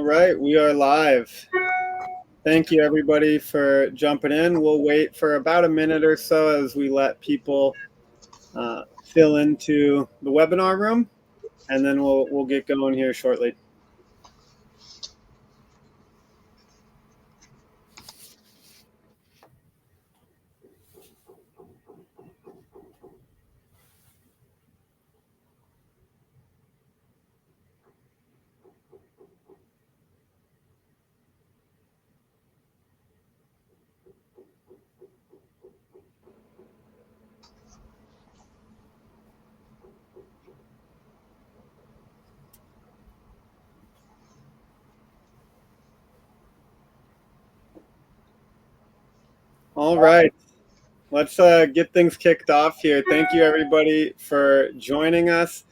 All right, we are live. Thank you everybody for jumping in. We'll wait for about a minute or so as we let people fill into the webinar room, and then we'll get going here shortly. All right, let's get things kicked off here. Thank you everybody for joining us.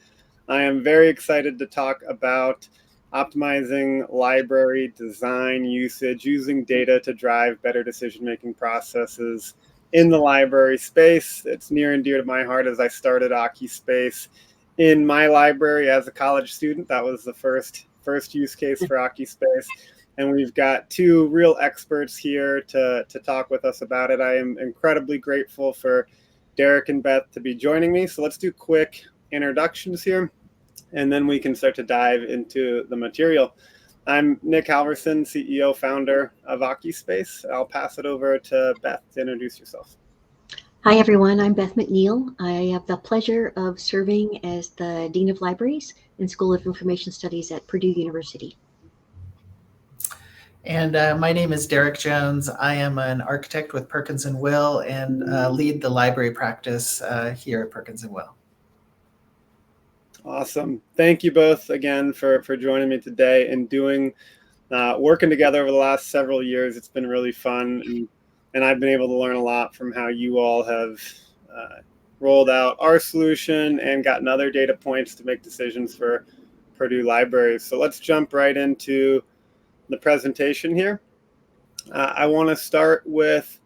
I am very excited to talk about optimizing library design usage, using data to drive better decision-making processes in the library space. It's near and dear to my heart as I started Occuspace in my library as a college student. That was the first use case for Occuspace. And we've got two real experts here to talk with us about it. I am incredibly grateful for Derek and Beth to be joining me. So let's do quick introductions here, and then we can start to dive into the material. I'm Nic Halverson, CEO, founder of Occuspace. I'll pass it over to Beth to introduce yourself. Hi, everyone. I'm Beth McNeil. I have the pleasure of serving as the Dean of Libraries and School of Information Studies at Purdue University. And my name is Derek Jones. I am an architect with Perkins Will and lead the library practice here at Perkins Will. Awesome. Thank you both again for joining me today and working together over the last several years. It's been really fun, and I've been able to learn a lot from how you all have rolled out our solution and gotten other data points to make decisions for Purdue libraries. So let's jump right into the presentation here. I want to start with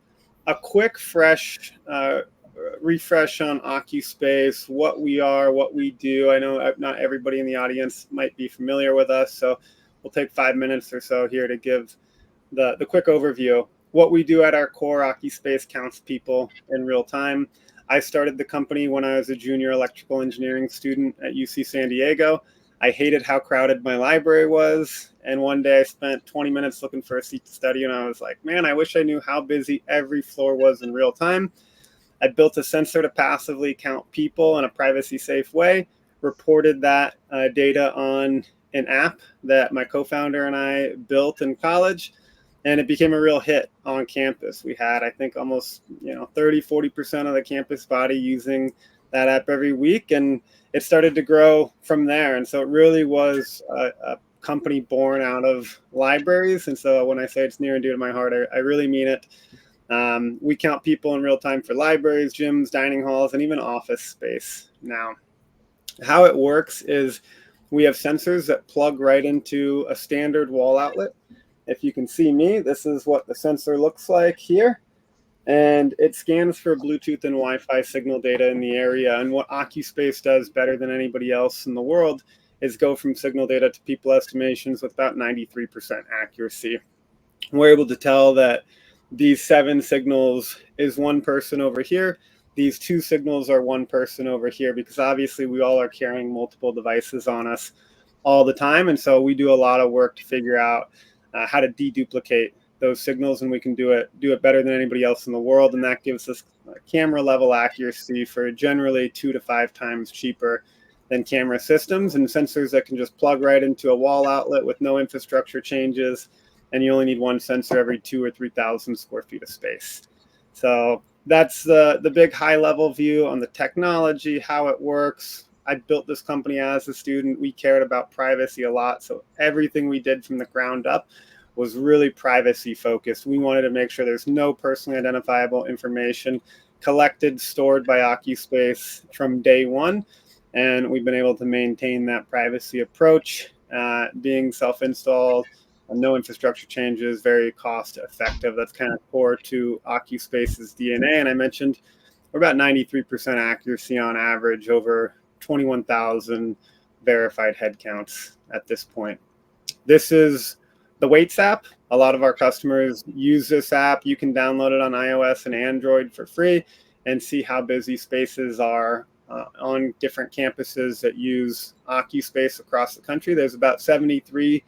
a quick refresh on Occuspace, what we are, what we do. I know not everybody in the audience might be familiar with us, so we'll take 5 minutes or so here to give the quick overview. What we do at our core, Occuspace counts people in real time. I started the company when I was a junior electrical engineering student at UC San Diego. I hated how crowded my library was, and one day I spent 20 minutes looking for a seat to study, and I was like, man, I wish I knew how busy every floor was in real time. I built a sensor to passively count people in a privacy-safe way, reported that data on an app that my co-founder and I built in college, and it became a real hit on campus. We had, I think, almost 30-40% of the campus body using that app every week, and it started to grow from there. And so it really was a company born out of libraries. And so when I say it's near and dear to my heart, I really mean it. We count people in real time for libraries, gyms, dining halls, and even office space now. How it works is we have sensors that plug right into a standard wall outlet. If you can see me, this is what the sensor looks like here. And it scans for Bluetooth and Wi-Fi signal data in the area. And what Occuspace does better than anybody else in the world is go from signal data to people estimations with about 93% accuracy. We're able to tell that these 7 signals is one person over here. These 2 signals are one person over here, because obviously we all are carrying multiple devices on us all the time. And so we do a lot of work to figure out how to deduplicate those signals, and we can do it better than anybody else in the world. And that gives us camera level accuracy for generally 2 to 5 times cheaper than camera systems, and sensors that can just plug right into a wall outlet with no infrastructure changes. And you only need one sensor every 2,000 or 3,000 square feet of space. So that's the big high level view on the technology, how it works. I built this company as a student. We cared about privacy a lot. So everything we did from the ground up was really privacy focused. We wanted to make sure there's no personally identifiable information collected, stored by Occuspace from day one. And we've been able to maintain that privacy approach, being self-installed, no infrastructure changes, very cost effective. That's kind of core to Occuspace's DNA. And I mentioned we're about 93% accuracy on average over 21,000 verified head counts at this point. This is the Weights app. A lot of our customers use this app. You can download it on iOS and Android for free and see how busy spaces are on different campuses that use Occuspace across the country. There's about 73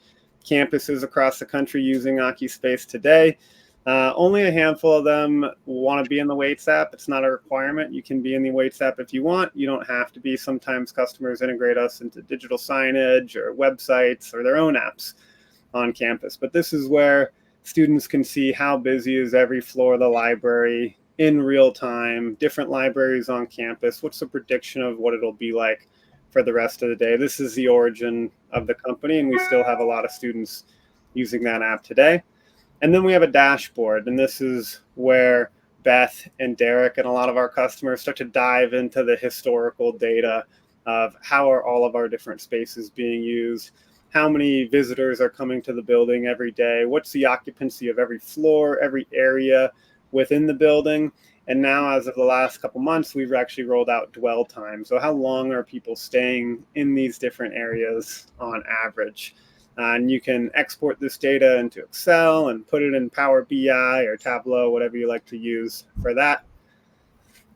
campuses across the country using Occuspace today. Only a handful of them want to be in the Weights app. It's not a requirement. You can be in the Weights app if you want. You don't have to be. Sometimes customers integrate us into digital signage or websites or their own apps on campus. But this is where students can see how busy is every floor of the library in real time, different libraries on campus. What's the prediction of what it'll be like for the rest of the day? This is the origin of the company, and we still have a lot of students using that app today. And then we have a dashboard, and this is where Beth and Derek and a lot of our customers start to dive into the historical data of how are all of our different spaces being used, how many visitors are coming to the building every day, what's the occupancy of every floor, every area within the building. And now, as of the last couple months, we've actually rolled out dwell time. So how long are people staying in these different areas on average? And you can export this data into Excel and put it in Power BI or Tableau, whatever you like to use for that.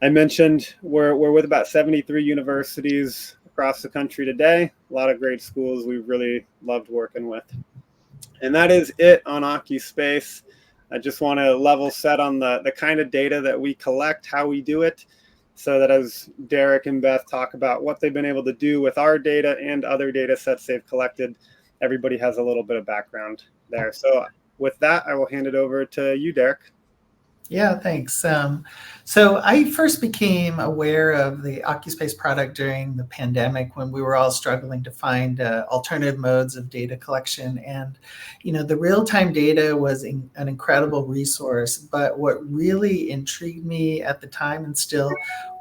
I mentioned we're with about 73 universities across the country today. A lot of great schools we've really loved working with. And that is it on Occuspace. I just want to level set on the kind of data that we collect, how we do it, so that as Derek and Beth talk about what they've been able to do with our data and other data sets they've collected, everybody has a little bit of background there. So with that, I will hand it over to you, Derek. Yeah, thanks. So I first became aware of the Occuspace product during the pandemic when we were all struggling to find alternative modes of data collection. And, the real-time data was an incredible resource. But what really intrigued me at the time and still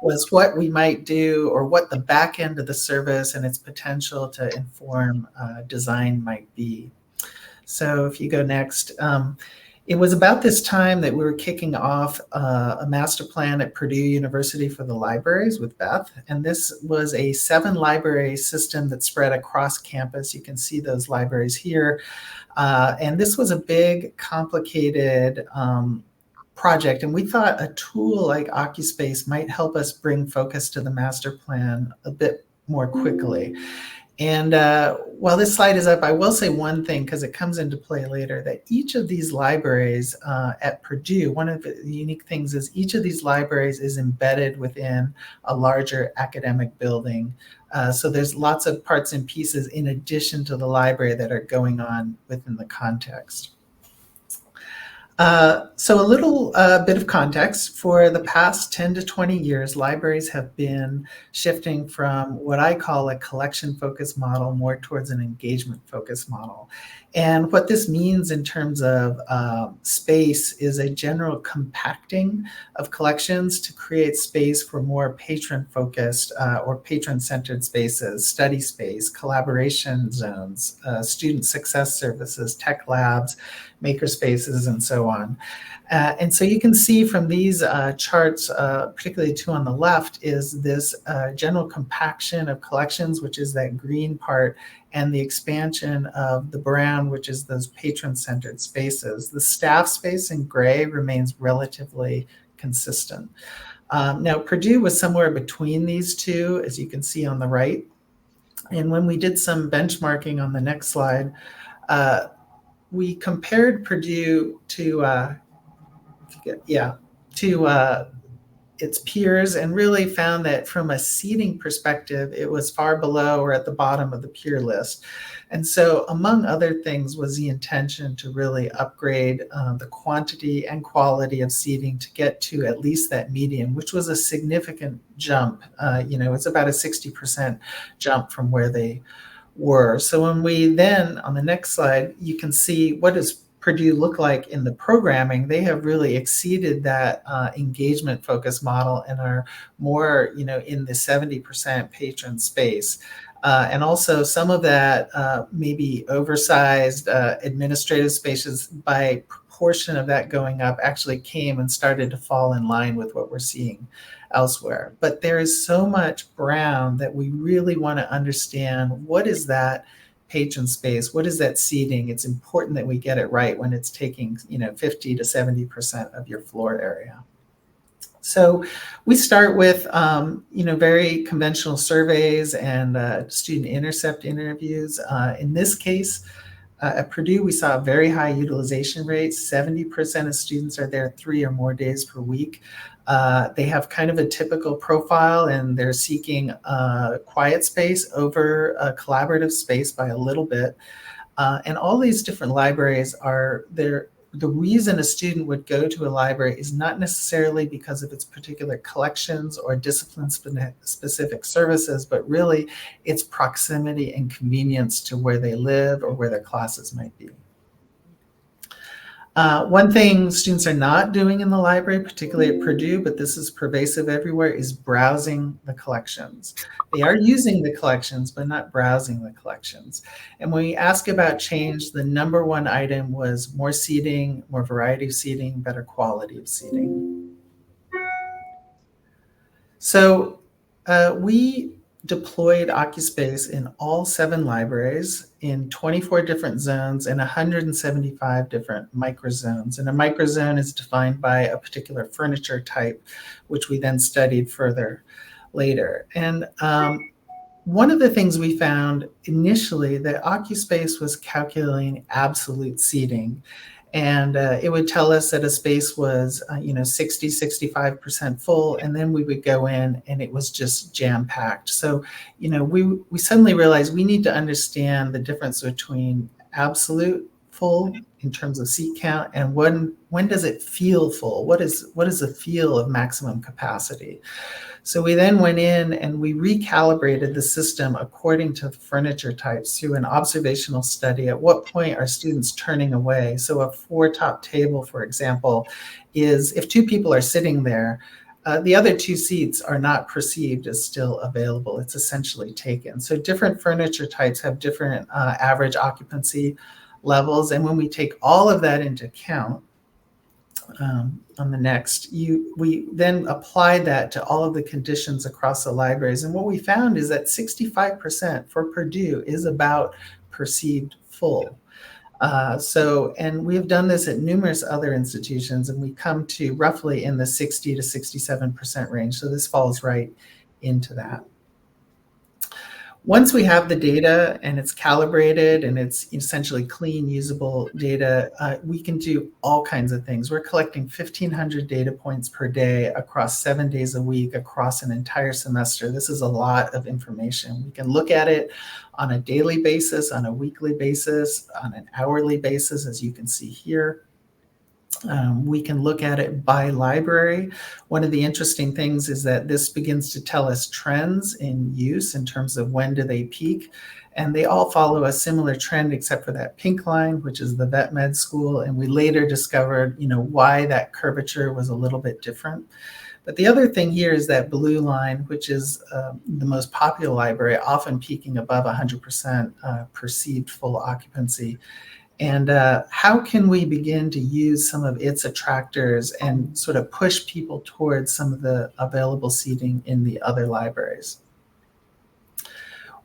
was what we might do, or what the back end of the service and its potential to inform design might be. So if you go next. It was about this time that we were kicking off a master plan at Purdue University for the libraries with Beth. And this was a 7-library system that spread across campus. You can see those libraries here. And this was a big, complicated project. And we thought a tool like Occuspace might help us bring focus to the master plan a bit more quickly. And while this slide is up, I will say one thing, because it comes into play later, that each of these libraries at Purdue, one of the unique things is each of these libraries is embedded within a larger academic building. So there's lots of parts and pieces in addition to the library that are going on within the context. So a little bit of context. For the past 10 to 20 years, libraries have been shifting from what I call a collection-focused model more towards an engagement-focused model. And what this means in terms of space is a general compacting of collections to create space for more patron-focused or patron-centered spaces, study space, collaboration zones, student success services, tech labs, maker spaces, and so on. And so you can see from these charts, particularly two on the left, is this general compaction of collections, which is that green part, and the expansion of the brown, which is those patron-centered spaces. The staff space in gray remains relatively consistent. Now, Purdue was somewhere between these two, as you can see on the right. And when we did some benchmarking on the next slide, we compared Purdue to its peers, and really found that from a seating perspective, it was far below or at the bottom of the peer list. And so, among other things, was the intention to really upgrade the quantity and quality of seating to get to at least that median, which was a significant jump. It's about a 60% jump from where they were. So when we then, on the next slide, you can see what does Purdue look like in the programming. They have really exceeded that engagement-focused model and are more, in the 70% patron space. And also some of that maybe oversized administrative spaces, by proportion of that going up, actually came and started to fall in line with what we're seeing elsewhere. But there is so much brown that we really want to understand what is that patron space, what is that seating? It's important that we get it right when it's taking 50 to 70% of your floor area. So we start with very conventional surveys and student intercept interviews. In this case, at Purdue, we saw a very high utilization rate. 70% of students are there 3 or more days per week. They have kind of a typical profile, and they're seeking quiet space over a collaborative space by a little bit. And all these different libraries are there. The reason a student would go to a library is not necessarily because of its particular collections or discipline-specific services, but really its proximity and convenience to where they live or where their classes might be. One thing students are not doing in the library, particularly at Purdue, but this is pervasive everywhere, is browsing the collections. They are using the collections, but not browsing the collections. And when we ask about change, the number one item was more seating, more variety of seating, better quality of seating. So we deployed Occuspace in all 7 libraries in 24 different zones and 175 different microzones. And a microzone is defined by a particular furniture type, which we then studied further later. And one of the things we found initially, that Occuspace was calculating absolute seating. And it would tell us that a space was, 60, 65% full, and then we would go in and it was just jam-packed. So, we suddenly realized we need to understand the difference between absolute full in terms of seat count and when does it feel full? What is the feel of maximum capacity? So we then went in and we recalibrated the system according to furniture types through an observational study. At what point are students turning away? So a 4-top table, for example, is if 2 people are sitting there, the other 2 seats are not perceived as still available. It's essentially taken. So different furniture types have different average occupancy levels. And when we take all of that into account, on the next, we then applied that to all of the conditions across the libraries. And what we found is that 65% for Purdue is about perceived full. And we have done this at numerous other institutions, and we come to roughly in the 60 to 67% range. So this falls right into that. Once we have the data and it's calibrated and it's essentially clean, usable data, we can do all kinds of things. We're collecting 1,500 data points per day across 7 days a week, across an entire semester. This is a lot of information. We can look at it on a daily basis, on a weekly basis, on an hourly basis, as you can see here. We can look at it by library. One of the interesting things is that this begins to tell us trends in use in terms of when do they peak. And they all follow a similar trend except for that pink line, which is the vet med school. And we later discovered, why that curvature was a little bit different. But the other thing here is that blue line, which is the most popular library, often peaking above 100% perceived full occupancy. And how can we begin to use some of its attractors and sort of push people towards some of the available seating in the other libraries?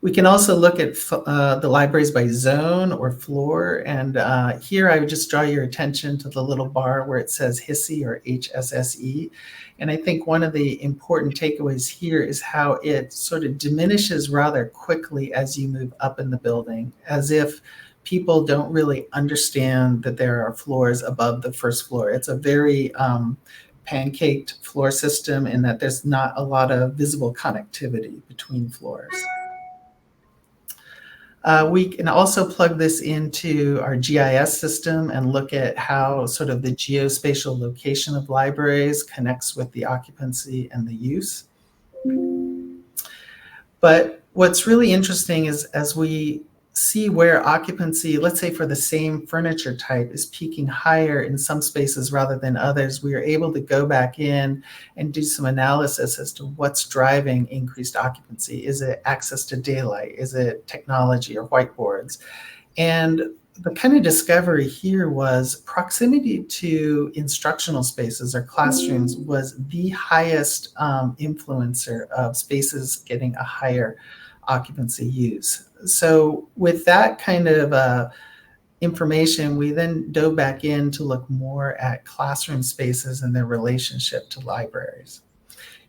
We can also look at the libraries by zone or floor. And here I would just draw your attention to the little bar where it says HISSE or HSSE. And I think one of the important takeaways here is how it sort of diminishes rather quickly as you move up in the building, as if people don't really understand that there are floors above the first floor. It's a very pancaked floor system in that there's not a lot of visible connectivity between floors. We can also plug this into our GIS system and look at how sort of the geospatial location of libraries connects with the occupancy and the use. But what's really interesting is as we see where occupancy, let's say for the same furniture type, is peaking higher in some spaces rather than others, we are able to go back in and do some analysis as to what's driving increased occupancy. Is it access to daylight? Is it technology or whiteboards? And the kind of discovery here was proximity to instructional spaces or classrooms was the highest influencer of spaces getting a higher occupancy use. So with that kind of information, we then dove back in to look more at classroom spaces and their relationship to libraries.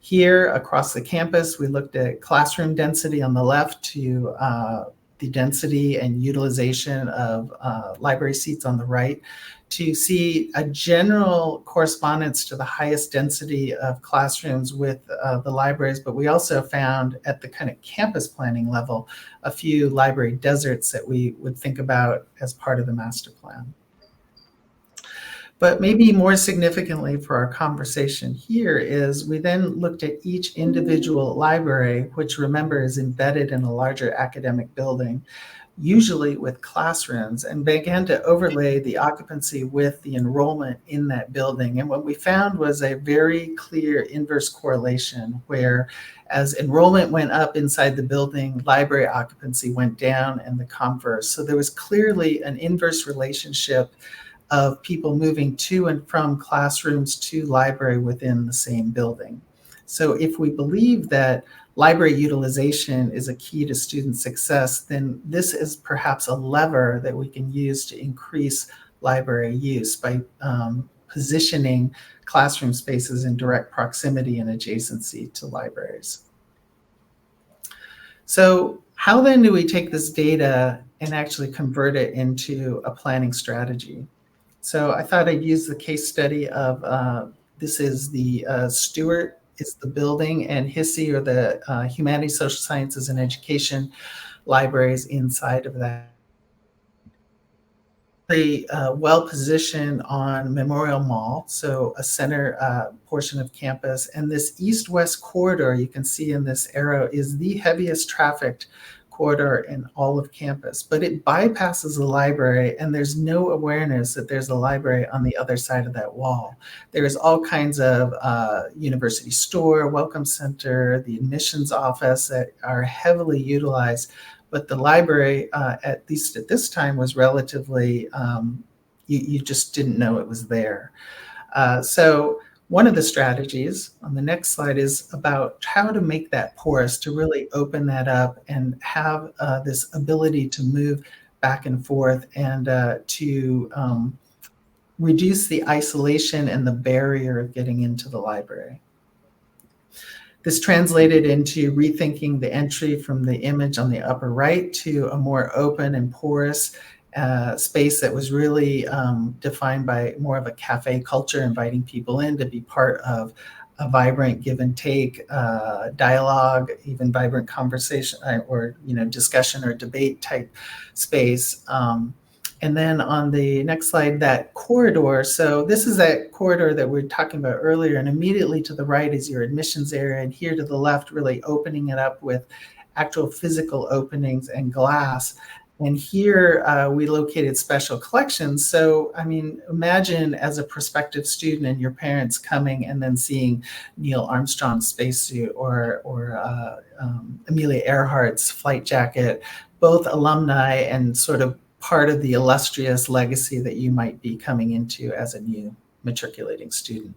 Here across the campus, we looked at classroom density on the left to the density and utilization of library seats on the right to see a general correspondence to the highest density of classrooms with the libraries, but we also found at the kind of campus planning level a few library deserts that we would think about as part of the master plan. But maybe more significantly for our conversation here is we then looked at each individual library, which remember is embedded in a larger academic building, usually with classrooms, and began to overlay the occupancy with the enrollment in that building. And what we found was a very clear inverse correlation where as enrollment went up inside the building, library occupancy went down and the converse. So there was clearly an inverse relationship of people moving to and from classrooms to library within the same building. So if we believe that library utilization is a key to student success, then this is perhaps a lever that we can use to increase library use by positioning classroom spaces in direct proximity and adjacency to libraries. So how then do we take this data and actually convert it into a planning strategy? So I thought I'd use the case study of this is the Stewart is the building, and HISI, or the Humanities, Social Sciences, and Education libraries inside of that. Well positioned on Memorial Mall, so a center portion of campus. And this east-west corridor you can see in this arrow is the heaviest trafficked corridor in all of campus, but it bypasses the library, and there's no awareness that there's a library on the other side of that wall. There's all kinds of university store, welcome center, the admissions office that are heavily utilized, but the library, at least at this time, was relatively, you just didn't know it was there. So one of the strategies on the next slide is about how to make that porous, to really open that up and have this ability to move back and forth and to reduce the isolation and the barrier of getting into the library. This translated into rethinking the entry from the image on the upper right to a more open and porous space that was really defined by more of a cafe culture, inviting people in to be part of a vibrant give and take dialogue, even vibrant conversation or discussion or debate type space. And then on the next slide, that corridor. So this is that corridor that we were talking about earlier, and immediately to the right is your admissions area, and here to the left, really opening it up with actual physical openings and glass. And here we located special collections. So, I mean, imagine as a prospective student and your parents coming and then seeing Neil Armstrong's spacesuit or Amelia Earhart's flight jacket, both alumni and sort of part of the illustrious legacy that you might be coming into as a new matriculating student.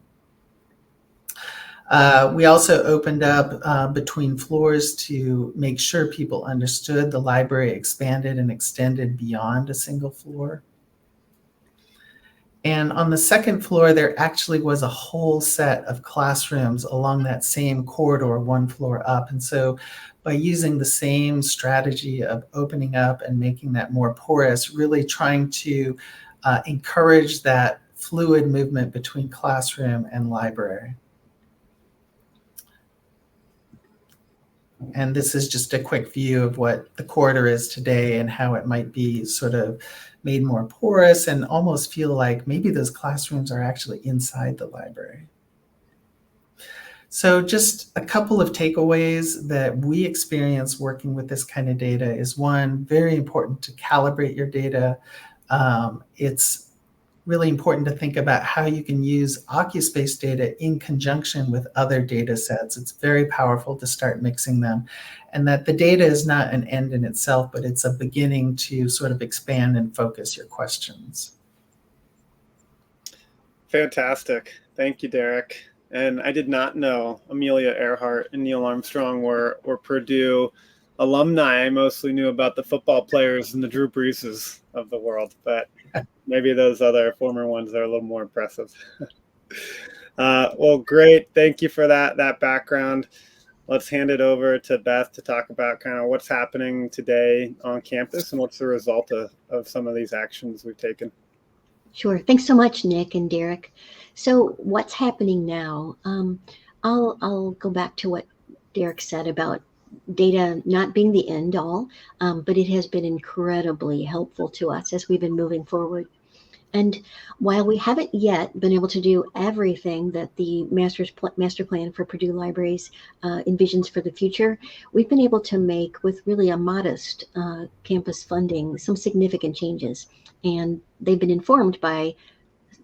We also opened up between floors to make sure people understood the library expanded and extended beyond a single floor. And on the second floor, there actually was a whole set of classrooms along that same corridor, one floor up. And so by using the same strategy of opening up and making that more porous, really trying to encourage that fluid movement between classroom and library. And this is just a quick view of what the corridor is today and how it might be sort of made more porous and almost feel like maybe those classrooms are actually inside the library. So just a couple of takeaways that we experience working with this kind of data is, one, very important to calibrate your data. It's really important to think about how you can use Occuspace data in conjunction with other data sets. It's very powerful to start mixing them, and that the data is not an end in itself, but it's a beginning to sort of expand and focus your questions. Fantastic. Thank you, Derek. And I did not know Amelia Earhart and Neil Armstrong were Purdue alumni, I mostly knew about the football players and the Drew Breeses of the world, but maybe those other former ones are a little more impressive. Well, great. Thank you for that background. Let's hand it over to Beth to talk about kind of what's happening today on campus and what's the result of some of these actions we've taken. Sure. Thanks so much, Nick and Derek. So what's happening now? I'll go back to what Derek said about data not being the end all, but it has been incredibly helpful to us as we've been moving forward. And while we haven't yet been able to do everything that the master plan for Purdue Libraries envisions for the future, we've been able to make, with really a modest campus funding, some significant changes. And they've been informed by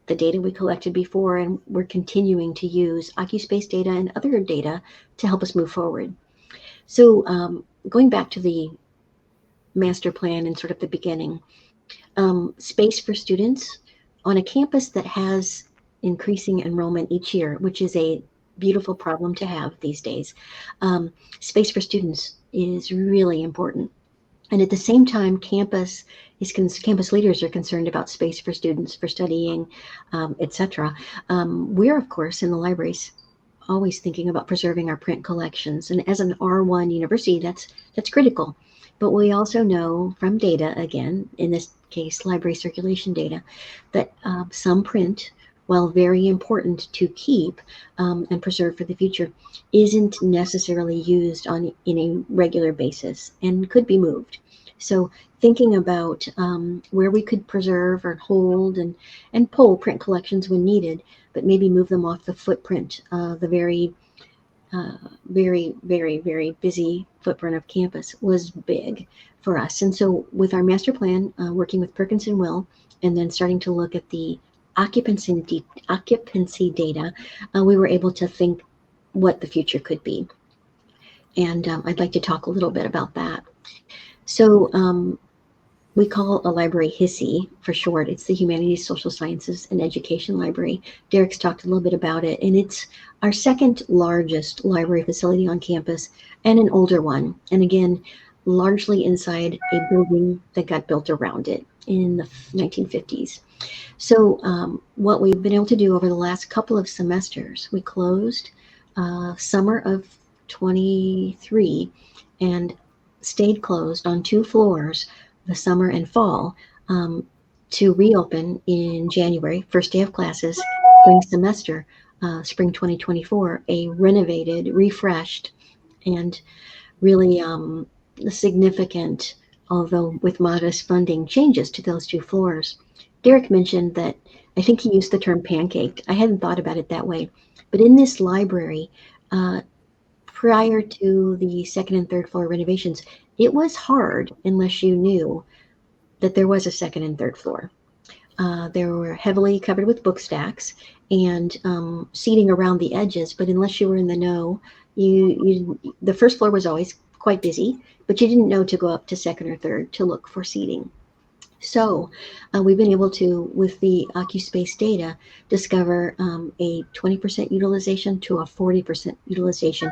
the data we collected before, and we're continuing to use Occuspace data and other data to help us move forward. So going back to the master plan and sort of the beginning, space for students on a campus that has increasing enrollment each year, which is a beautiful problem to have these days. Space for students is really important. And at the same time, campus leaders are concerned about space for students for studying, etc. We're, of course, in the libraries always thinking about preserving our print collections. And as an R1 university, that's critical. But we also know from data, again, in this case, library circulation data, that some print, while very important to keep and preserve for the future, isn't necessarily used in a regular basis and could be moved. So thinking about where we could preserve or hold and pull print collections when needed, but maybe move them off the footprint, the very, very busy footprint of campus was big for us. And so with our master plan, working with Perkins Will, and then starting to look at the occupancy data, we were able to think what the future could be. And I'd like to talk a little bit about that. So we call a library HISSI for short. It's the Humanities, Social Sciences, and Education Library. Derek's talked a little bit about it, and it's our second largest library facility on campus and an older one. And again, largely inside a building that got built around it in the 1950s. So what we've been able to do over the last couple of semesters, we closed summer of 23 and stayed closed on 2 floors the summer and fall to reopen in January, first day of classes, spring semester, spring 2024, a renovated, refreshed, and really significant, although with modest funding, changes to those 2 floors. Derek mentioned that, I think he used the term pancaked. I hadn't thought about it that way. But in this library, prior to the 2nd and 3rd floor renovations, it was hard unless you knew that there was a 2nd and 3rd floor. They were heavily covered with book stacks and seating around the edges, but unless you were in the know, the 1st floor was always quite busy, but you didn't know to go up to 2nd or 3rd to look for seating. So we've been able to, with the Occuspace data, discover a 20% utilization to a 40% utilization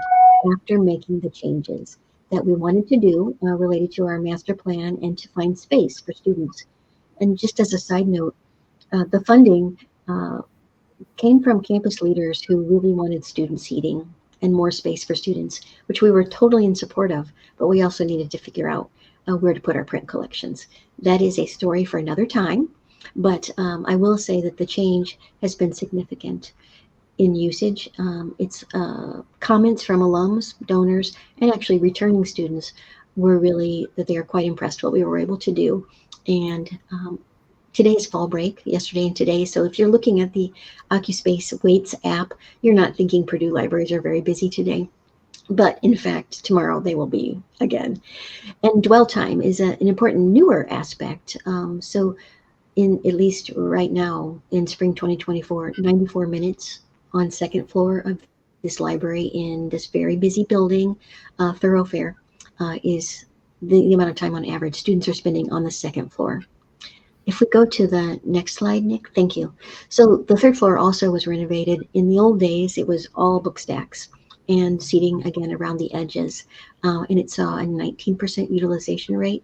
after making the changes that we wanted to do related to our master plan and to find space for students. And just as a side note, the funding came from campus leaders who really wanted student seating and more space for students, which we were totally in support of, but we also needed to figure out where to put our print collections. That is a story for another time, but I will say that the change has been significant in usage. It's comments from alums, donors, and actually returning students were really that they are quite impressed what we were able to do. And today is fall break, yesterday and today. So if you're looking at the Occuspace Waits app, you're not thinking Purdue libraries are very busy today. But in fact, tomorrow they will be again. And dwell time is an important newer aspect. So in at least right now in spring 2024, 94 minutes on 2nd floor of this library in this very busy building, thoroughfare, is the amount of time on average students are spending on the 2nd floor. If we go to the next slide, Nick, thank you. So the 3rd floor also was renovated. In the old days, it was all book stacks. and seating again around the edges. And it saw a 19% utilization rate,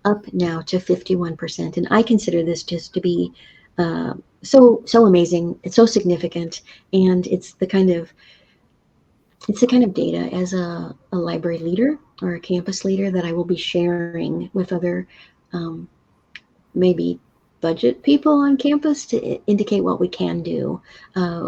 up now to 51%. And I consider this just to be so amazing. It's so significant, and it's the kind of data as a library leader or a campus leader that I will be sharing with other maybe budget people on campus to indicate what we can do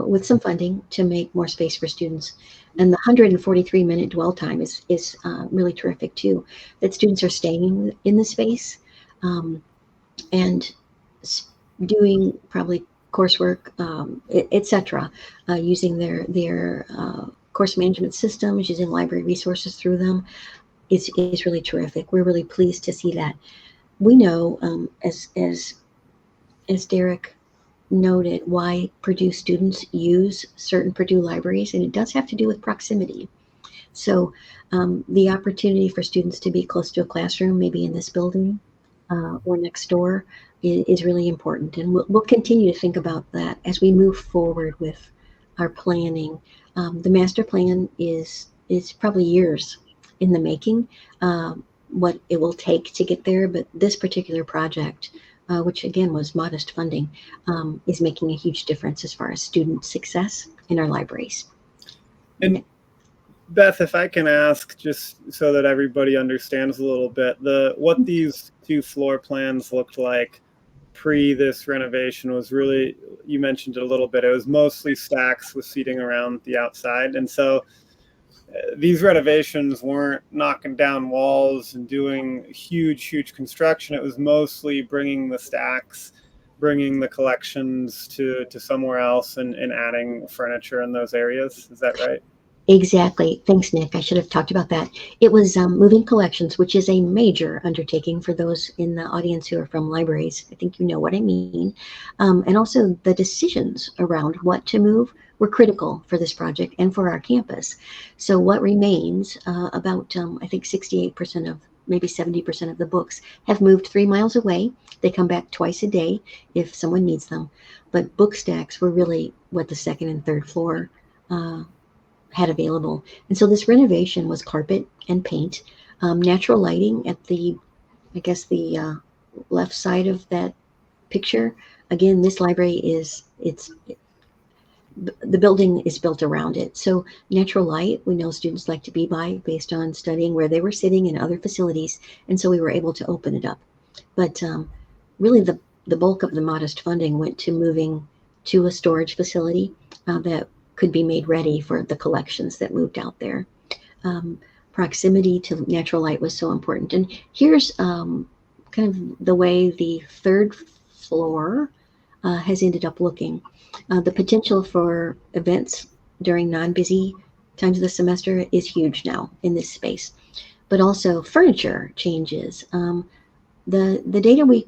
with some funding to make more space for students. And the 143-minute dwell time is really terrific too, that students are staying in the space and doing probably coursework, etc., using their course management systems, using library resources through them is really terrific. We're really pleased to see that. We know, as Derek noted, why Purdue students use certain Purdue libraries, and it does have to do with proximity. So the opportunity for students to be close to a classroom, maybe in this building or next door, is really important. And we'll continue to think about that as we move forward with our planning. The master plan is probably years in the making, what it will take to get there. But this particular project, which again was modest funding, is making a huge difference as far as student success in our libraries. And Beth, if I can ask, just so that everybody understands a little bit, what these two floor plans looked like pre this renovation was really, you mentioned it a little bit, it was mostly stacks with seating around the outside. And so these renovations weren't knocking down walls and doing huge construction. It was mostly bringing the stacks, bringing the collections to somewhere else and adding furniture in those areas. Is that right? Exactly. Thanks, Nick. I should have talked about that. It was moving collections, which is a major undertaking for those in the audience who are from libraries. I think you know what I mean. And also the decisions around what to move were critical for this project and for our campus. So what remains, about I think 68% of maybe 70% of the books have moved 3 miles away. They come back twice a day if someone needs them. But book stacks were really what the second and third floor had available. And so this renovation was carpet and paint, natural lighting at the left side of that picture. Again, this library the building is built around it. So natural light, we know students like to be by based on studying where they were sitting in other facilities. And so we were able to open it up. But really the bulk of the modest funding went to moving to a storage facility that could be made ready for the collections that moved out there. Proximity to natural light was so important. And here's kind of the way the third floor has ended up looking. The potential for events during non-busy times of the semester is huge now in this space, but also furniture changes. The data we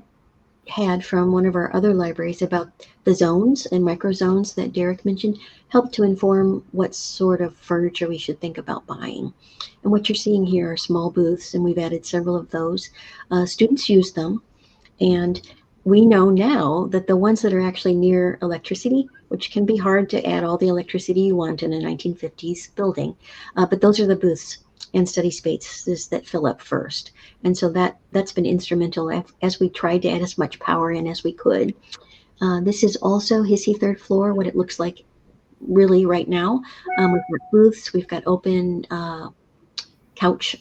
had from one of our other libraries about the zones and micro zones that Derek mentioned helped to inform what sort of furniture we should think about buying. And what you're seeing here are small booths, and we've added several of those. Students use them, and we know now that the ones that are actually near electricity, which can be hard to add all the electricity you want in a 1950s building, but those are the booths and study spaces that fill up first. And so that's been instrumental as we tried to add as much power in as we could. This is also Hissy third floor, what it looks like really right now. We've got booths, we've got open couch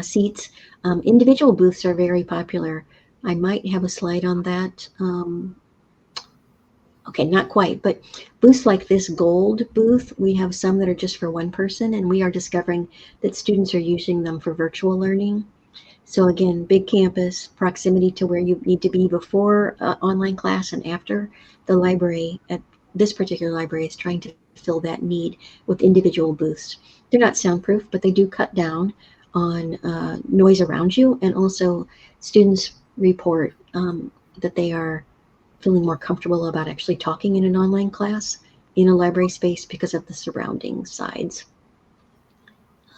seats. Individual booths are very popular. I might have a slide on that. Okay, not quite, but booths like this gold booth, we have some that are just for one person, and we are discovering that students are using them for virtual learning. So again, big campus, proximity to where you need to be before online class and after. The library at this particular library is trying to fill that need with individual booths. They're not soundproof, but they do cut down on noise around you, and also students report that they are feeling more comfortable about actually talking in an online class in a library space because of the surrounding sides.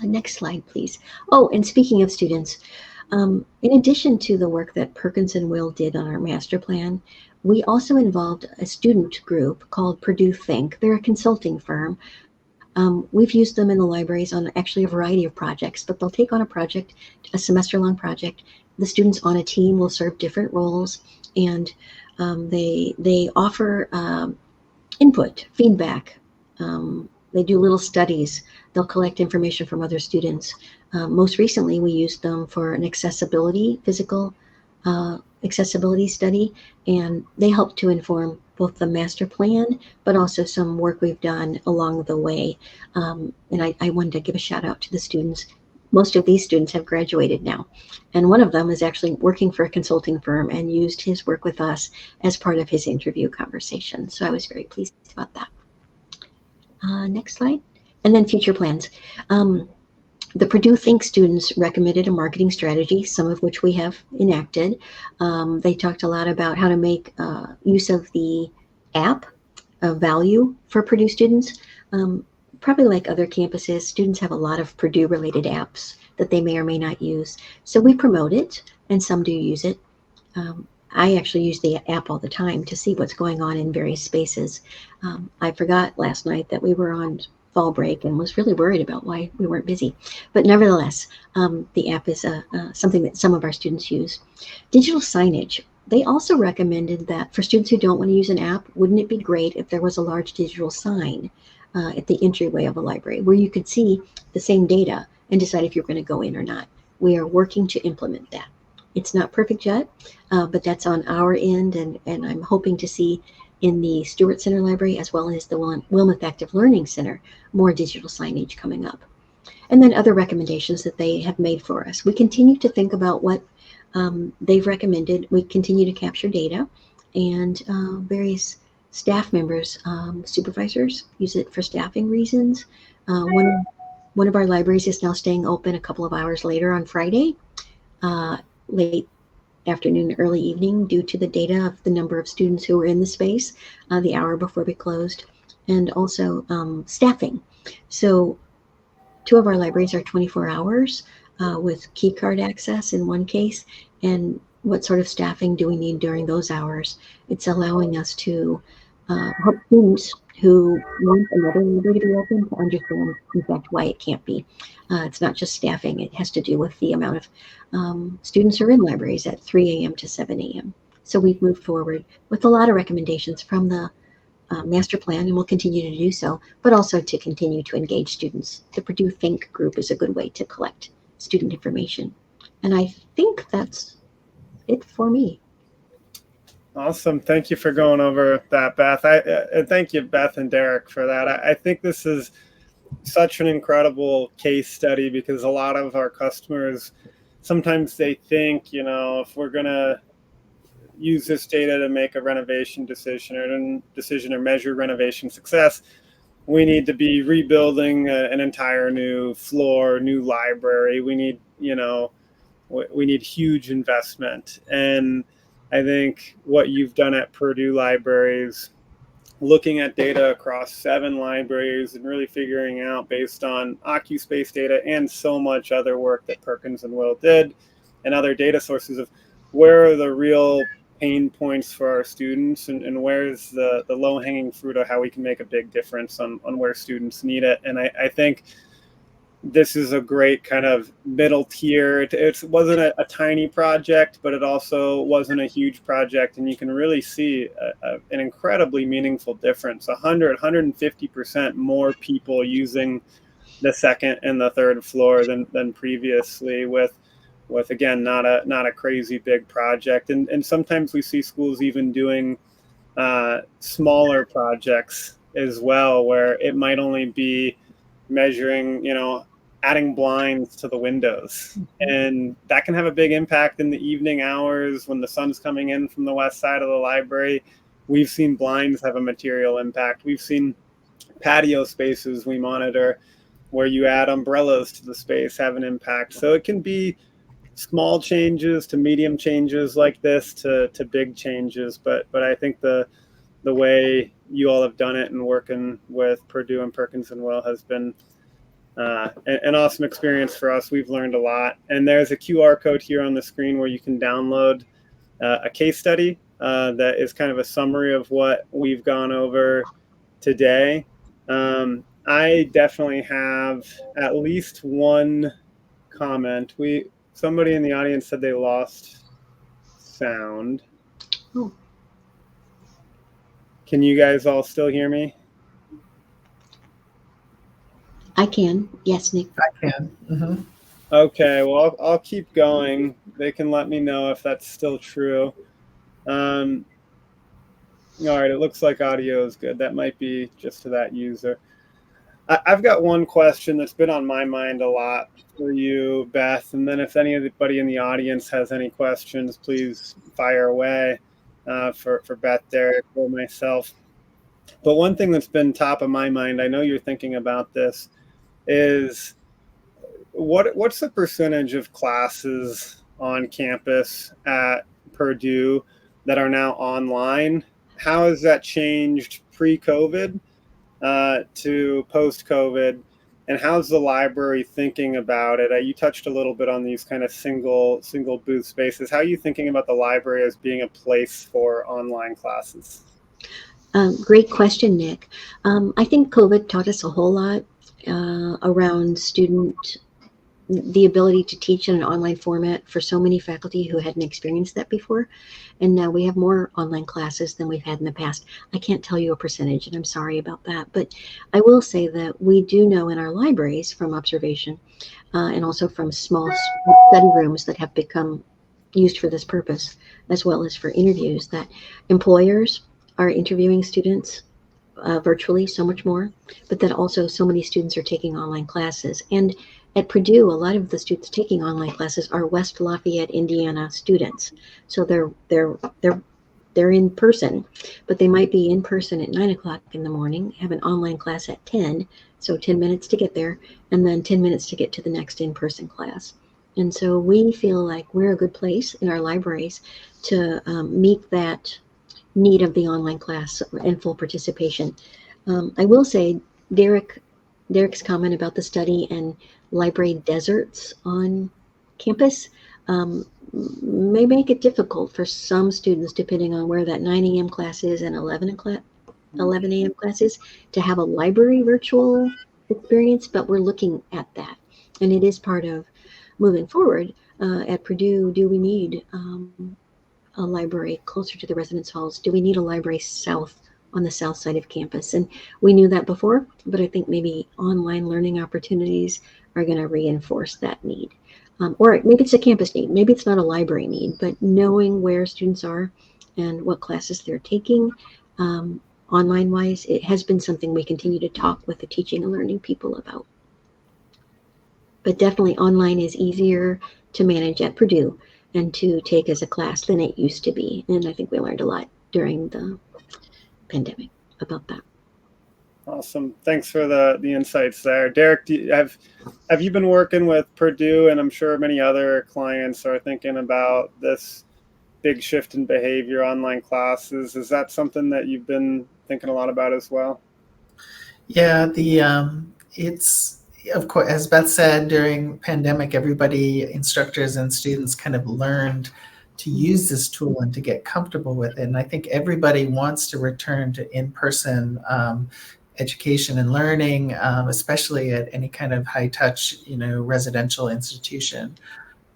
Next slide, please. Oh, and speaking of students, in addition to the work that Perkins and Will did on our master plan, we also involved a student group called Purdue Think. They're a consulting firm We've used them in the libraries on actually a variety of projects, but they'll take on a project, a semester-long project. The students on a team will serve different roles, and they offer input, feedback. They do little studies. They'll collect information from other students. Most recently, we used them for an physical accessibility study, and they help to inform both the master plan, but also some work we've done along the way. And I wanted to give a shout out to the students. Most of these students have graduated now, and one of them is actually working for a consulting firm and used his work with us as part of his interview conversation. So I was very pleased about that. Next slide. And then future plans. The Purdue Think students recommended a marketing strategy, some of which we have enacted. They talked a lot about how to make use of the app of value for Purdue students. Probably like other campuses, students have a lot of Purdue-related apps that they may or may not use. So we promote it, and some do use it. I actually use the app all the time to see what's going on in various spaces. I forgot last night that we were on fall break and was really worried about why we weren't busy. But nevertheless, the app is something that some of our students use. Digital signage. They also recommended that for students who don't want to use an app, wouldn't it be great if there was a large digital sign at the entryway of a library where you could see the same data and decide if you're going to go in or not. We are working to implement that. It's not perfect yet, but that's on our end, and I'm hoping to see in the Stewart Center Library as well as the Wilmeth Active Learning Center more digital signage coming up. And then other recommendations that they have made for us. We continue to think about what they've recommended. We continue to capture data, and various staff members, supervisors, use it for staffing reasons. One of our libraries is now staying open a couple of hours later on Friday, late afternoon, early evening, due to the data of the number of students who were in the space the hour before we closed, and also staffing. So 2 of our libraries are 24 hours with key card access in one case. And what sort of staffing do we need during those hours? It's allowing us to help students who want another library to be open to understand, in fact, why it can't be. It's not just staffing. It has to do with the amount of students who are in libraries at 3 a.m. to 7 a.m. So we've moved forward with a lot of recommendations from the master plan, and we'll continue to do so, but also to continue to engage students. The Purdue Think group is a good way to collect student information. And I think that's it for me. Awesome. Thank you for going over that, Beth. And thank you, Beth and Derek, for that. I think this is such an incredible case study, because a lot of our customers, sometimes they think, if we're going to use this data to make a renovation decision or measure renovation success, we need to be rebuilding an entire new floor, new library. We need, we need huge investment. And I think what you've done at Purdue Libraries, looking at data across 7 libraries and really figuring out, based on Occuspace data and so much other work that Perkins and Will did and other data sources, of where are the real pain points for our students, and where's the low-hanging fruit of how we can make a big difference on where students need it. And I think this is a great kind of middle tier. It wasn't a tiny project, but it also wasn't a huge project. And you can really see an incredibly meaningful difference. 150% more people using the second and the third floor than previously, with again, not a crazy big project. And sometimes we see schools even doing smaller projects as well, where it might only be measuring, adding blinds to the windows. And that can have a big impact in the evening hours when the sun's coming in from the west side of the library. We've seen blinds have a material impact. We've seen patio spaces we monitor where you add umbrellas to the space have an impact. So it can be small changes to medium changes like this to big changes. But I think the way you all have done it and working with Purdue and Perkins and Will has been an awesome experience for us. We've learned a lot. And there's a QR code here on the screen where you can download a case study that is kind of a summary of what we've gone over today. I definitely have at least one comment. Somebody in the audience said they lost sound. Oh. Can you guys all still hear me? I can. Yes, Nic. I can. Mm-hmm. Okay, well, I'll keep going. They can let me know if that's still true. All right, it looks like audio is good. That might be just to that user. I've got one question that's been on my mind a lot for you, Beth, and then if anybody in the audience has any questions, please fire away for Beth, Derek, or myself. But one thing that's been top of my mind, I know you're thinking about this, is what's the percentage of classes on campus at Purdue that are now online? How has that changed pre-COVID to post-COVID? And how's the library thinking about it? You touched a little bit on these kind of single booth spaces. How are you thinking about the library as being a place for online classes? Great question, Nic. I think COVID taught us a whole lot around the ability to teach in an online format for so many faculty who hadn't experienced that before. And now we have more online classes than we've had in the past. I can't tell you a percentage, and I'm sorry about that. But I will say that we do know in our libraries from observation and also from small study rooms that have become used for this purpose, as well as for interviews, that employers are interviewing students virtually so much more, but that also so many students are taking online classes. And at Purdue, a lot of the students taking online classes are West Lafayette, Indiana students. So they're in person, but they might be in person at 9 o'clock in the morning, have an online class at 10, so 10 minutes to get there, and then 10 minutes to get to the next in-person class. And so we feel like we're a good place in our libraries to meet that need of the online class and full participation. I will say Derek's comment about the study and library deserts on campus may make it difficult for some students, depending on where that 9 a.m. class is and 11 a.m. class is, to have a library virtual experience, but we're looking at that. And it is part of moving forward at Purdue. Do we need a library closer to the residence halls? Do we need a library on the south side of campus? And we knew that before, but I think maybe online learning opportunities are going to reinforce that need. Or maybe it's a campus need, maybe it's not a library need, but knowing where students are and what classes they're taking online wise, it has been something we continue to talk with the teaching and learning people about. But definitely online is easier to manage at Purdue and to take as a class than it used to be. And I think we learned a lot during the pandemic about that. Awesome. Thanks for the insights there. Derek, have you been working with Purdue, and I'm sure many other clients are thinking about this big shift in behavior, online classes? Is that something that you've been thinking a lot about as well? Yeah, it's, of course, as Beth said, during pandemic, everybody, instructors and students, kind of learned to use this tool and to get comfortable with it. And I think everybody wants to return to in-person education and learning, especially at any kind of high-touch, residential institution.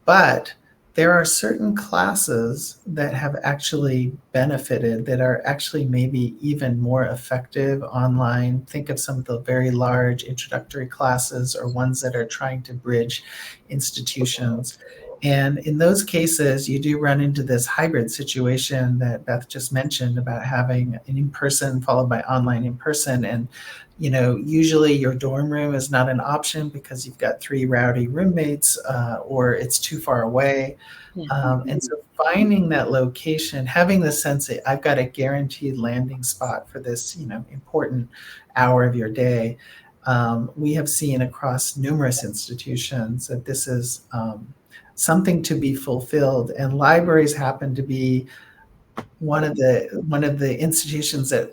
But there are certain classes that have actually benefited, that are actually maybe even more effective online. Think of some of the very large introductory classes or ones that are trying to bridge institutions. And in those cases, you do run into this hybrid situation that Beth just mentioned about having an in-person followed by online in-person. And usually your dorm room is not an option because you've got 3 rowdy roommates or it's too far away. Yeah. And so finding that location, having the sense that I've got a guaranteed landing spot for this, important hour of your day. We have seen across numerous institutions that this is something to be fulfilled, and libraries happen to be one of the institutions that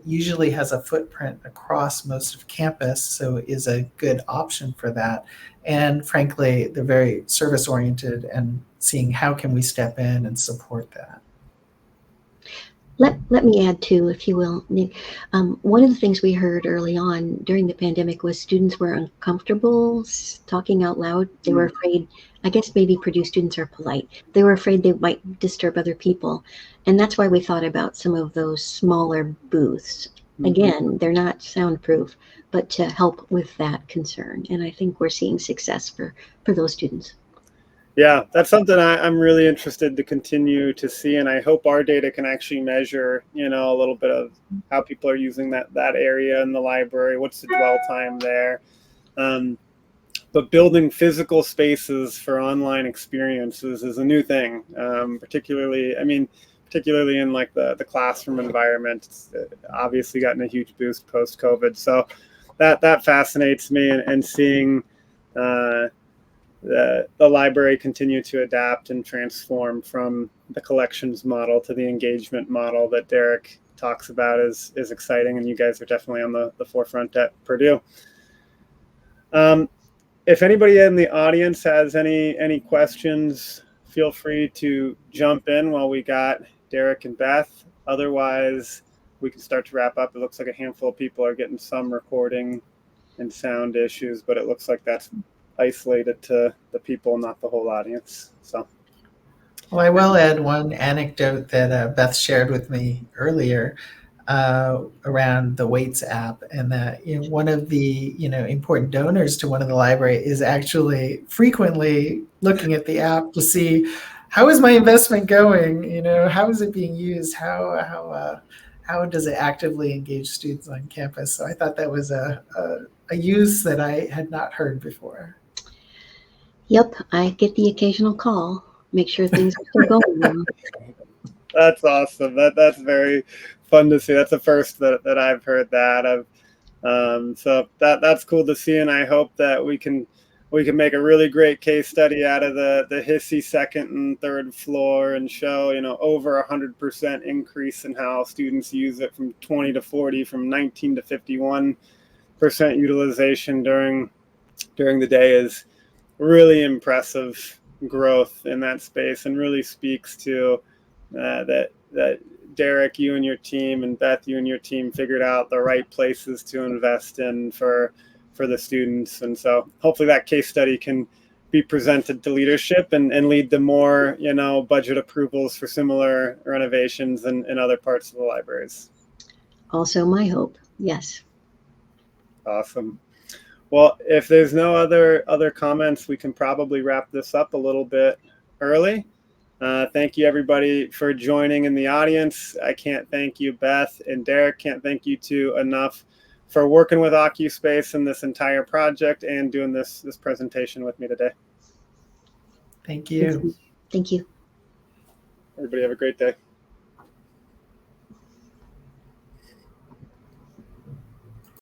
usually has a footprint across most of campus, so is a good option for that. And frankly, they're very service oriented and seeing how can we step in and support that. Let me add too, if you will, Nick. One of the things we heard early on during the pandemic was students were uncomfortable talking out loud. They were afraid, I guess maybe Purdue students are polite. They were afraid they might disturb other people. And that's why we thought about some of those smaller booths. Again, they're not soundproof, but to help with that concern. And I think we're seeing success for those students. Yeah, that's something I'm really interested to continue to see, and I hope our data can actually measure, a little bit of how people are using that area in the library. What's the dwell time there? But building physical spaces for online experiences is a new thing, particularly in like the classroom environment. It's obviously gotten a huge boost post-COVID, so that fascinates me, and seeing the library continue to adapt and transform from the collections model to the engagement model that Derek talks about is exciting, and you guys are definitely on the forefront at Purdue. If anybody in the audience has any questions, feel free to jump in while we got Derek and Beth. Otherwise, we can start to wrap up. It looks like a handful of people are getting some recording and sound issues, but it looks like that's isolated to the people, not the whole audience. So, well, I will add one anecdote that Beth shared with me earlier around the Waits app, and that one of the important donors to one of the library is actually frequently looking at the app to see how is my investment going, how is it being used, how does it actively engage students on campus. So I thought that was a use that I had not heard before. Yep, I get the occasional call. Make sure things are still going well. That's awesome. That's very fun to see. That's the first that I've heard that of. So that's cool to see, and I hope that we can make a really great case study out of the HISI second and third floor and show over 100% increase in how students use it, from 20 to 40, from 19 to 51% utilization during the day is really impressive growth in that space, and really speaks to that Derek, you and your team, and Beth, you and your team figured out the right places to invest in for the students. And so hopefully that case study can be presented to leadership and lead to more budget approvals for similar renovations in other parts of the libraries. Also my hope. Yes. Awesome. Well, if there's no other comments, we can probably wrap this up a little bit early. Thank you, everybody, for joining in the audience. I can't thank you, Beth and Derek. Can't thank you two enough for working with Occuspace in this entire project and doing this presentation with me today. Thank you. Thank you. Everybody have a great day.